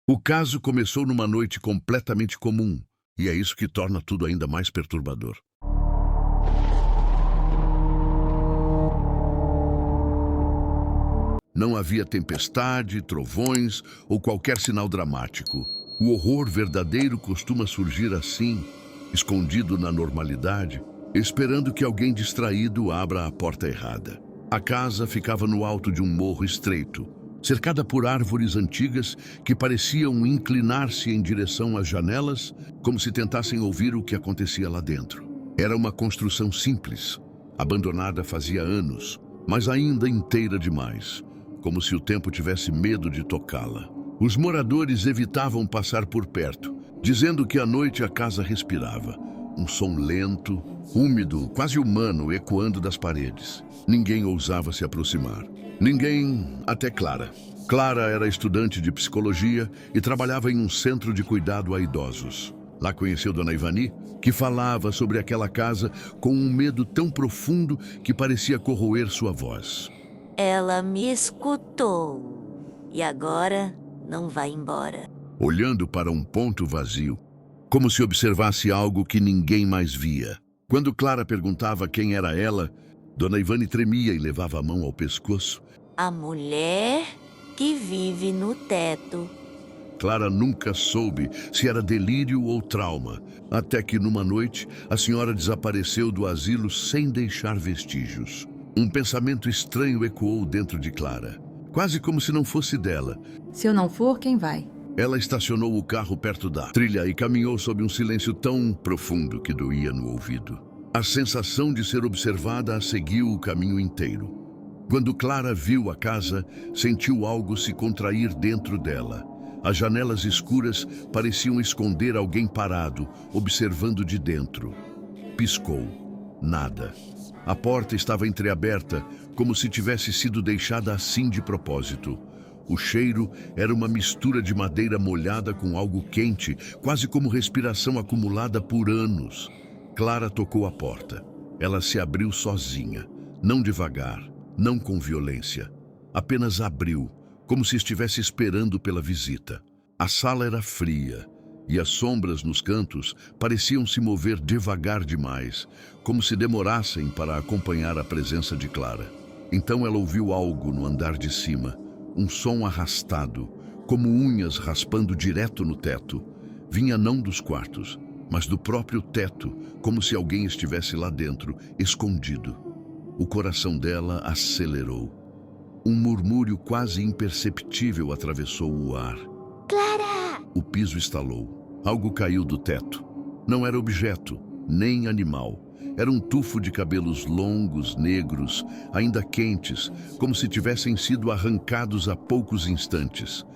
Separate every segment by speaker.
Speaker 1: O caso começou numa noite completamente comum, e é isso que torna tudo ainda mais perturbador. Não havia tempestade, trovões ou qualquer sinal dramático. O horror verdadeiro costuma surgir assim, escondido na normalidade, esperando que alguém distraído abra a porta errada. A casa ficava no alto de um morro estreito, cercada por árvores antigas que pareciam inclinar-se em direção às janelas, como se tentassem ouvir o que acontecia lá dentro. Era uma construção simples, abandonada fazia anos, mas ainda inteira demais, como se o tempo tivesse medo de tocá-la. Os moradores evitavam passar por perto, dizendo que à noite a casa respirava. Um som lento, úmido, quase humano, ecoando das paredes. Ninguém ousava se aproximar. Ninguém, até Clara. Clara era estudante de psicologia e trabalhava em um centro de cuidado a idosos. Lá conheceu Dona Ivani, que falava sobre aquela casa com um medo tão profundo que parecia corroer sua voz.
Speaker 2: Ela me escutou e agora não vai embora.
Speaker 1: Olhando para um ponto vazio, como se observasse algo que ninguém mais via. Quando Clara perguntava quem era ela, Dona Ivani tremia e levava a mão ao pescoço.
Speaker 2: A mulher que vive no teto.
Speaker 1: Clara nunca soube se era delírio ou trauma, até que numa noite a senhora desapareceu do asilo sem deixar vestígios. Um pensamento estranho ecoou dentro de Clara, quase como se não fosse dela.
Speaker 3: Se eu não for, quem vai?
Speaker 1: Ela estacionou o carro perto da trilha e caminhou sob um silêncio tão profundo que doía no ouvido. A sensação de ser observada a seguiu o caminho inteiro. Quando Clara viu a casa, sentiu algo se contrair dentro dela. As janelas escuras pareciam esconder alguém parado, observando de dentro. Piscou. Nada. A porta estava entreaberta, como se tivesse sido deixada assim de propósito. O cheiro era uma mistura de madeira molhada com algo quente, quase como respiração acumulada por anos. Clara tocou a porta. Ela se abriu sozinha, não devagar, não com violência. Apenas abriu, como se estivesse esperando pela visita. A sala era fria, e as sombras nos cantos pareciam se mover devagar demais, como se demorassem para acompanhar a presença de Clara. Então ela ouviu algo no andar de cima, um som arrastado, como unhas raspando direto no teto. Vinha não dos quartos, mas do próprio teto, como se alguém estivesse lá dentro, escondido. O coração dela acelerou. Um murmúrio quase imperceptível atravessou o ar.
Speaker 2: Clara!
Speaker 1: O piso estalou. Algo caiu do teto. Não era objeto, nem animal. Era um tufo de cabelos longos, negros, ainda quentes, como se tivessem sido arrancados há poucos instantes.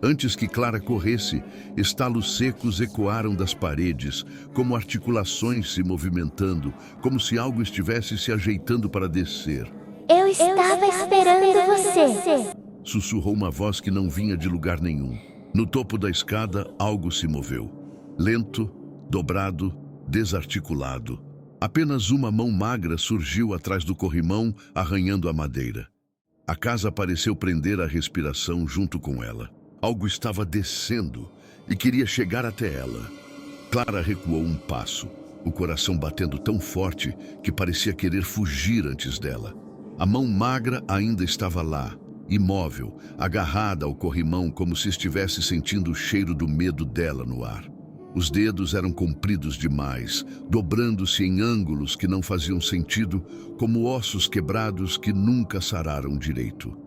Speaker 1: Antes que Clara corresse, estalos secos ecoaram das paredes, como articulações se movimentando, como se algo estivesse se ajeitando para descer.
Speaker 4: Eu estava esperando você.
Speaker 1: Sussurrou uma voz que não vinha de lugar nenhum. No topo da escada, algo se moveu. Lento, dobrado, desarticulado. Apenas uma mão magra surgiu atrás do corrimão, arranhando a madeira. A casa pareceu prender a respiração junto com ela. Algo estava descendo e queria chegar até ela. Clara recuou um passo, o coração batendo tão forte que parecia querer fugir antes dela. A mão magra ainda estava lá, imóvel, agarrada ao corrimão como se estivesse sentindo o cheiro do medo dela no ar. Os dedos eram compridos demais, dobrando-se em ângulos que não faziam sentido, como ossos quebrados que nunca sararam direito.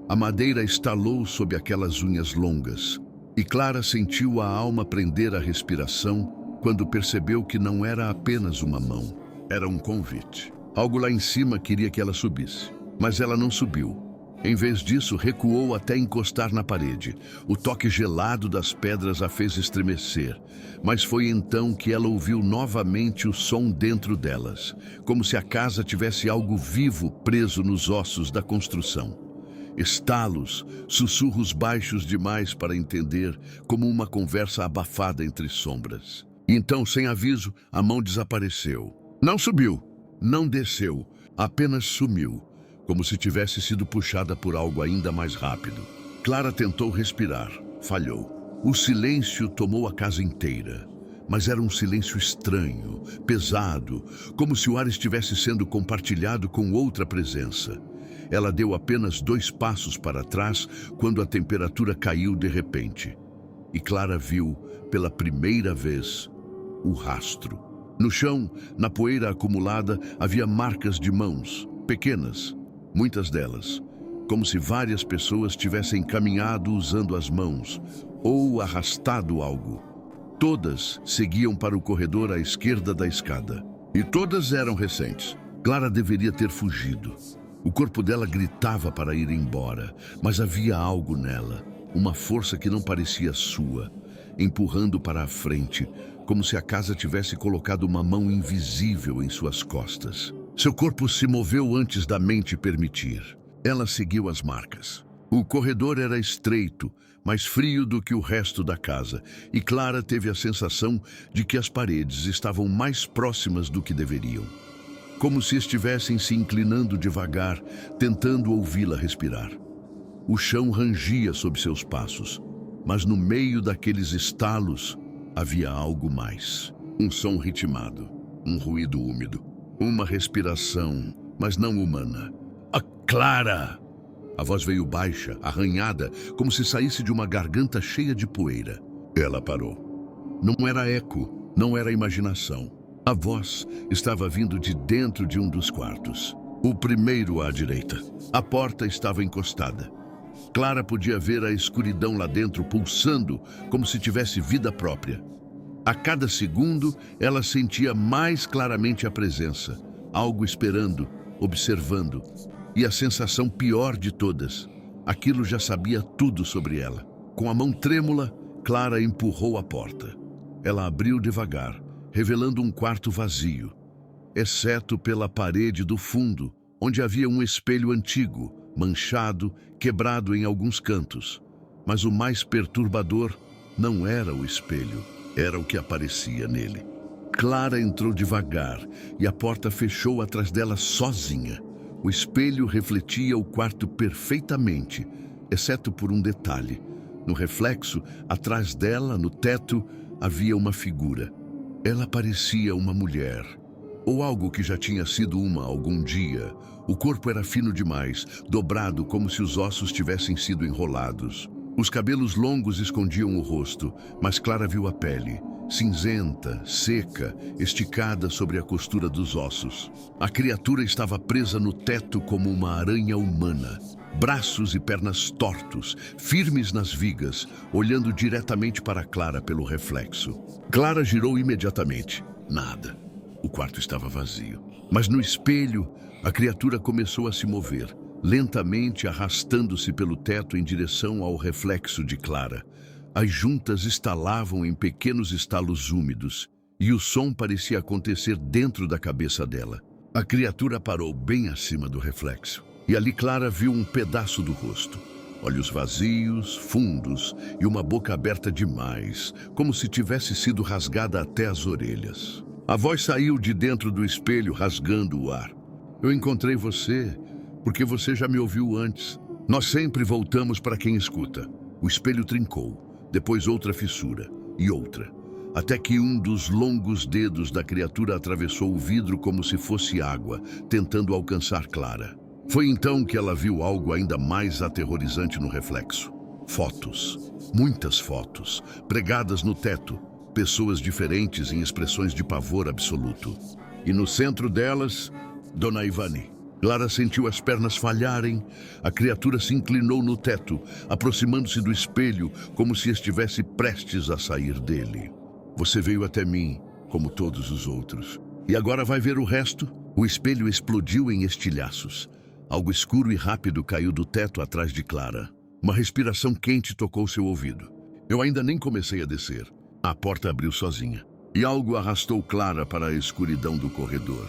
Speaker 1: A madeira estalou sob aquelas unhas longas, e Clara sentiu a alma prender a respiração quando percebeu que não era apenas uma mão, era um convite. Algo lá em cima queria que ela subisse, mas ela não subiu. Em vez disso, recuou até encostar na parede. O toque gelado das pedras a fez estremecer, mas foi então que ela ouviu novamente o som dentro delas, como se a casa tivesse algo vivo preso nos ossos da construção. Estalos, sussurros baixos demais para entender, como uma conversa abafada entre sombras. E então, sem aviso, a mão desapareceu. Não subiu, não desceu, apenas sumiu, como se tivesse sido puxada por algo ainda mais rápido. Clara tentou respirar, falhou. O silêncio tomou a casa inteira, mas era um silêncio estranho, pesado, como se o ar estivesse sendo compartilhado com outra presença. Ela deu apenas 2 passos para trás quando a temperatura caiu de repente. E Clara viu, pela primeira vez, o rastro. No chão, na poeira acumulada, havia marcas de mãos, pequenas, muitas delas, como se várias pessoas tivessem caminhado usando as mãos ou arrastado algo. Todas seguiam para o corredor à esquerda da escada. E todas eram recentes. Clara deveria ter fugido. O corpo dela gritava para ir embora, mas havia algo nela, uma força que não parecia sua, empurrando para a frente, como se a casa tivesse colocado uma mão invisível em suas costas. Seu corpo se moveu antes da mente permitir. Ela seguiu as marcas. O corredor era estreito, mais frio do que o resto da casa, e Clara teve a sensação de que as paredes estavam mais próximas do que deveriam, como se estivessem se inclinando devagar, tentando ouvi-la respirar. O chão rangia sob seus passos, mas no meio daqueles estalos havia algo mais. Um som ritmado, um ruído úmido, uma respiração, mas não humana. A Clara! A voz veio baixa, arranhada, como se saísse de uma garganta cheia de poeira. Ela parou. Não era eco, não era imaginação. A voz estava vindo de dentro de um dos quartos. O primeiro à direita. A porta estava encostada. Clara podia ver a escuridão lá dentro pulsando, como se tivesse vida própria. A cada segundo, ela sentia mais claramente a presença. Algo esperando, observando. E a sensação pior de todas, aquilo já sabia tudo sobre ela. Com a mão trêmula, Clara empurrou a porta. Ela abriu devagar, revelando um quarto vazio, exceto pela parede do fundo, onde havia um espelho antigo, manchado, quebrado em alguns cantos. Mas o mais perturbador não era o espelho, era o que aparecia nele. Clara entrou devagar e a porta fechou atrás dela sozinha. O espelho refletia o quarto perfeitamente, exceto por um detalhe. No reflexo, atrás dela, no teto, havia uma figura. Ela parecia uma mulher, ou algo que já tinha sido uma algum dia. O corpo era fino demais, dobrado como se os ossos tivessem sido enrolados. Os cabelos longos escondiam o rosto, mas Clara viu a pele, cinzenta, seca, esticada sobre a costura dos ossos. A criatura estava presa no teto como uma aranha humana. Braços e pernas tortos, firmes nas vigas, olhando diretamente para Clara pelo reflexo. Clara girou imediatamente. Nada. O quarto estava vazio. Mas no espelho, a criatura começou a se mover, lentamente arrastando-se pelo teto em direção ao reflexo de Clara. As juntas estalavam em pequenos estalos úmidos, e o som parecia acontecer dentro da cabeça dela. A criatura parou bem acima do reflexo, e ali Clara viu um pedaço do rosto. Olhos vazios, fundos, e uma boca aberta demais, como se tivesse sido rasgada até as orelhas. A voz saiu de dentro do espelho, rasgando o ar. Eu encontrei você, porque você já me ouviu antes. Nós sempre voltamos para quem escuta. O espelho trincou. Depois outra fissura, e outra, até que um dos longos dedos da criatura atravessou o vidro como se fosse água, tentando alcançar Clara. Foi então que ela viu algo ainda mais aterrorizante no reflexo. Fotos, muitas fotos, pregadas no teto, pessoas diferentes em expressões de pavor absoluto. E no centro delas, Dona Ivani. Clara sentiu as pernas falharem. A criatura se inclinou no teto, aproximando-se do espelho, como se estivesse prestes a sair dele. Você veio até mim, como todos os outros. E agora vai ver o resto? O espelho explodiu em estilhaços. Algo escuro e rápido caiu do teto atrás de Clara. Uma respiração quente tocou seu ouvido. Eu ainda nem comecei a descer. A porta abriu sozinha, e algo arrastou Clara para a escuridão do corredor.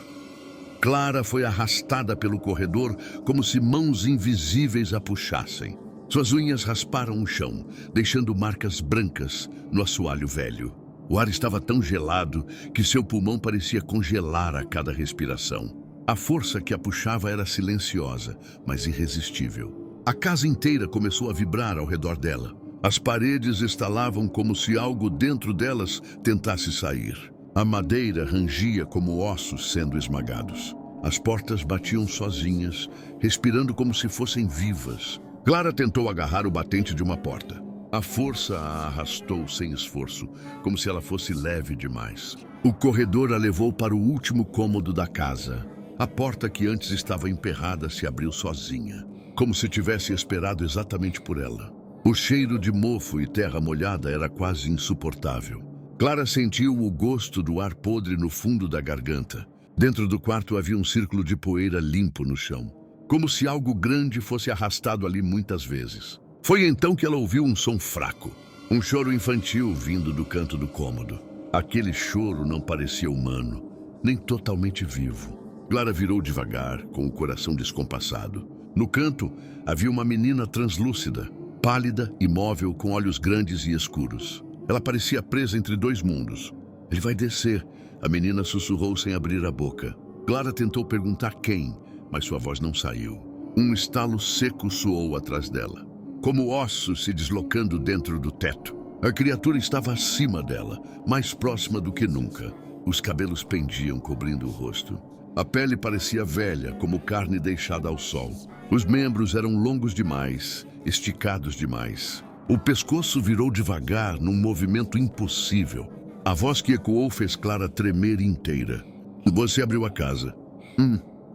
Speaker 1: Clara foi arrastada pelo corredor como se mãos invisíveis a puxassem. Suas unhas rasparam o chão, deixando marcas brancas no assoalho velho. O ar estava tão gelado que seu pulmão parecia congelar a cada respiração. A força que a puxava era silenciosa, mas irresistível. A casa inteira começou a vibrar ao redor dela. As paredes estalavam como se algo dentro delas tentasse sair. A madeira rangia como ossos sendo esmagados. As portas batiam sozinhas, respirando como se fossem vivas. Clara tentou agarrar o batente de uma porta. A força a arrastou sem esforço, como se ela fosse leve demais. O corredor a levou para o último cômodo da casa. A porta que antes estava emperrada se abriu sozinha, como se tivesse esperado exatamente por ela. O cheiro de mofo e terra molhada era quase insuportável. Clara sentiu o gosto do ar podre no fundo da garganta. Dentro do quarto havia um círculo de poeira limpo no chão, como se algo grande fosse arrastado ali muitas vezes. Foi então que ela ouviu um som fraco, um choro infantil vindo do canto do cômodo. Aquele choro não parecia humano, nem totalmente vivo. Clara virou devagar, com o coração descompassado. No canto, havia uma menina translúcida, pálida, imóvel, com olhos grandes e escuros. Ela parecia presa entre dois mundos. Ele vai descer, a menina sussurrou sem abrir a boca. Clara tentou perguntar quem, mas sua voz não saiu. Um estalo seco soou atrás dela, como ossos se deslocando dentro do teto. A criatura estava acima dela, mais próxima do que nunca. Os cabelos pendiam, cobrindo o rosto. A pele parecia velha, como carne deixada ao sol. Os membros eram longos demais, esticados demais. O pescoço virou devagar, num movimento impossível. A voz que ecoou fez Clara tremer inteira. Você abriu a casa.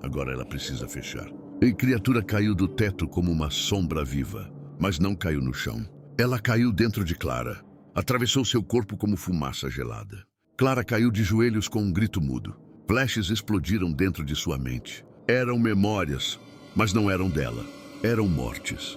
Speaker 1: Agora ela precisa fechar. A criatura caiu do teto como uma sombra viva, mas não caiu no chão. Ela caiu dentro de Clara. Atravessou seu corpo como fumaça gelada. Clara caiu de joelhos com um grito mudo. Flashes explodiram dentro de sua mente. Eram memórias, mas não eram dela. Eram mortes.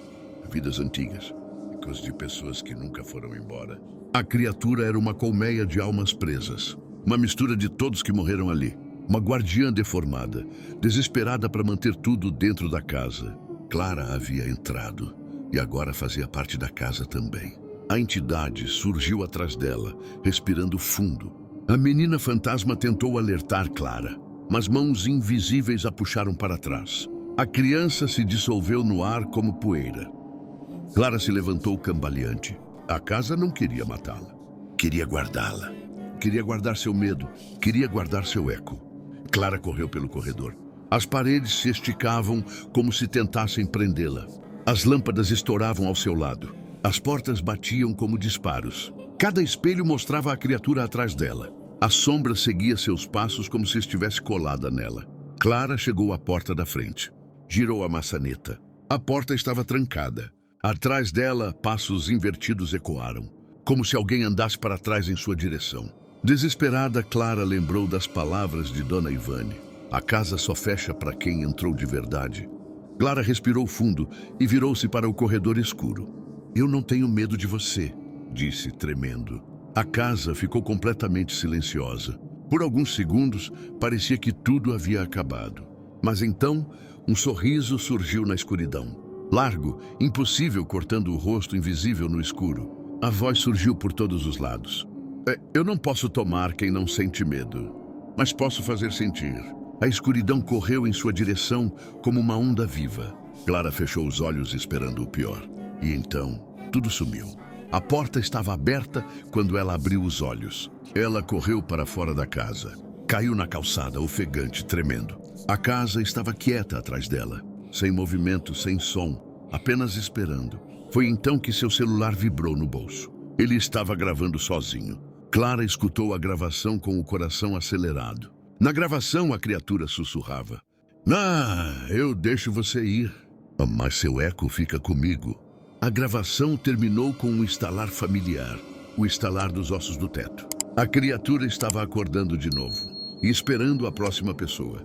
Speaker 1: Vidas antigas. Ecos de pessoas que nunca foram embora. A criatura era uma colmeia de almas presas. Uma mistura de todos que morreram ali. Uma guardiã deformada, desesperada para manter tudo dentro da casa. Clara havia entrado e agora fazia parte da casa também. A entidade surgiu atrás dela, respirando fundo. A menina fantasma tentou alertar Clara, mas mãos invisíveis a puxaram para trás. A criança se dissolveu no ar como poeira. Clara se levantou cambaleante. A casa não queria matá-la. Queria guardá-la. Queria guardar seu medo. Queria guardar seu eco. Clara correu pelo corredor. As paredes se esticavam como se tentassem prendê-la. As lâmpadas estouravam ao seu lado. As portas batiam como disparos. Cada espelho mostrava a criatura atrás dela. A sombra seguia seus passos como se estivesse colada nela. Clara chegou à porta da frente. Girou a maçaneta. A porta estava trancada. Atrás dela, passos invertidos ecoaram, como se alguém andasse para trás em sua direção. Desesperada, Clara lembrou das palavras de Dona Ivane. A casa só fecha para quem entrou de verdade. Clara respirou fundo e virou-se para o corredor escuro. Eu não tenho medo de você, disse, tremendo. A casa ficou completamente silenciosa. Por alguns segundos, parecia que tudo havia acabado. Mas então, um sorriso surgiu na escuridão. Largo, impossível, cortando o rosto invisível no escuro. A voz surgiu por todos os lados. Eu não posso tomar quem não sente medo, mas posso fazer sentir. A escuridão correu em sua direção como uma onda viva. Clara fechou os olhos esperando o pior. E então, tudo sumiu. A porta estava aberta quando ela abriu os olhos. Ela correu para fora da casa. Caiu na calçada, ofegante, tremendo. A casa estava quieta atrás dela. Sem movimento, sem som, apenas esperando. Foi então que seu celular vibrou no bolso. Ele estava gravando sozinho. Clara escutou a gravação com o coração acelerado. Na gravação, a criatura sussurrava. Eu deixo você ir, mas seu eco fica comigo. A gravação terminou com um estalar familiar, o estalar dos ossos do teto. A criatura estava acordando de novo e esperando a próxima pessoa.